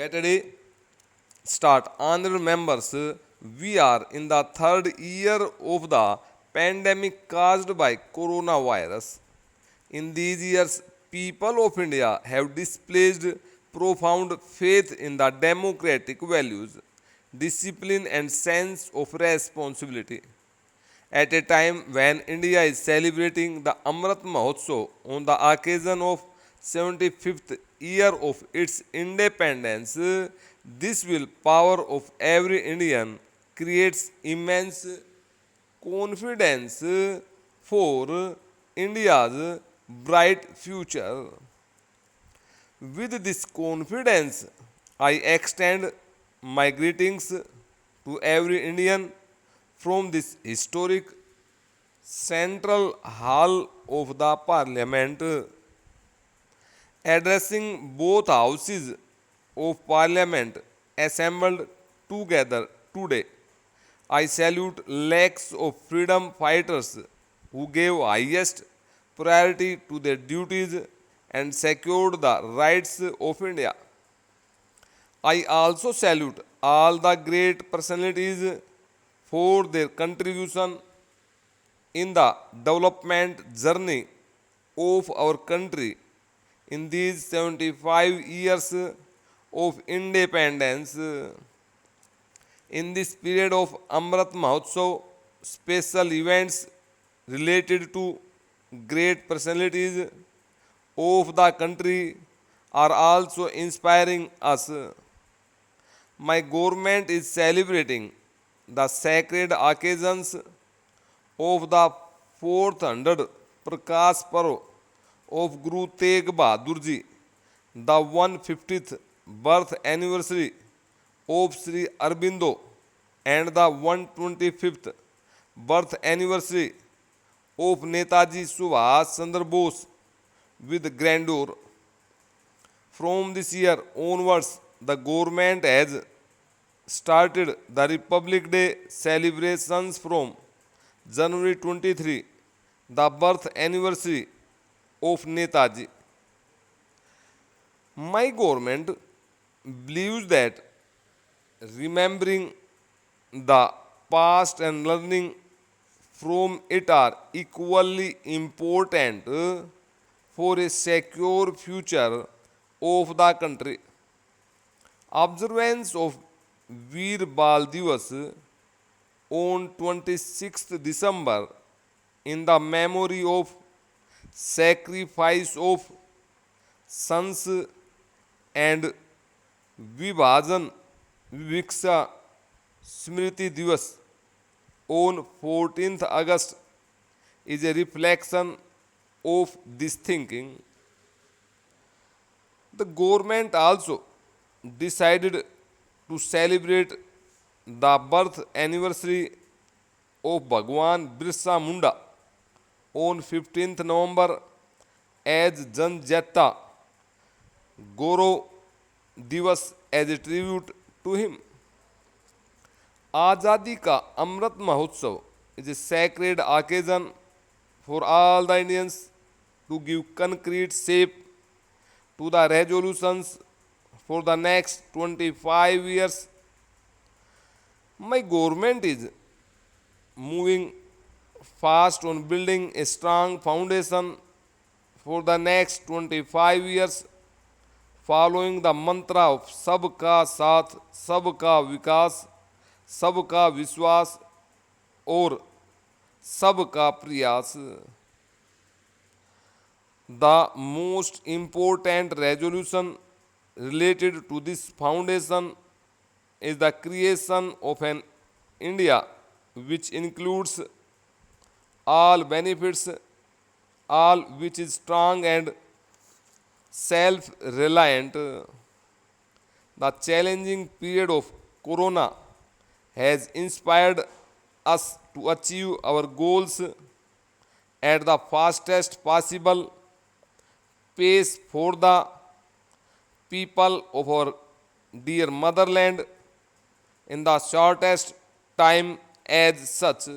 Get ready. Start. Honorable members, we are in the third year of the pandemic caused by coronavirus. In these years, people of India have displayed profound faith in the democratic values, discipline, and sense of responsibility. At a time when India is celebrating the Amrit Mahotsav on the occasion of 75th year of its independence, this will power of every Indian creates immense confidence for India's bright future. With this confidence, I extend my greetings to every Indian from this historic central hall of the Parliament, addressing both houses of Parliament assembled together today. I salute lakhs of freedom fighters who gave highest priority to their duties and secured the rights of India. I also salute all the great personalities for their contribution in the development journey of our country in these 75 years of independence. In this period of Amrit Mahotsav, special events related to great personalities of the country are also inspiring us. My government is celebrating the sacred occasions of the 400th Prakash Parv of Guru Tegh Bahadur Ji, the 150th birth anniversary of Sri Aurobindo, and the 125th birth anniversary of Netaji Subhash Chandra Bose with grandeur. From this year onwards, the government has started the Republic Day celebrations from January 23, the birth anniversary of Netaji. My government believes that remembering the past and learning from it are equally important for a secure future of the country. Observance of Veer Bal Divas on 26th December in the memory of sacrifice of sons and Vibhajan Viviksha Smriti Divas on 14th August is a reflection of this thinking. The government also decided to celebrate the birth anniversary of Bhagwan Birsa Munda on 15th November as Janjata Gaurav Divas as a tribute to him. Azadi Ka Amrit Mahotsav is a sacred occasion for all the Indians to give concrete shape to the resolutions for the next 25 years. My government is moving fast on building a strong foundation for the next 25 years, following the mantra of Sabka Saath, Sabka Vikas, Sabka Vishwas, or Sabka Priyas. The most important resolution related to this foundation is the creation of an India which includes all benefits, all which is strong and self reliant. The challenging period of Corona has inspired us to achieve our goals at the fastest possible pace for the people of our dear motherland in the shortest time as such.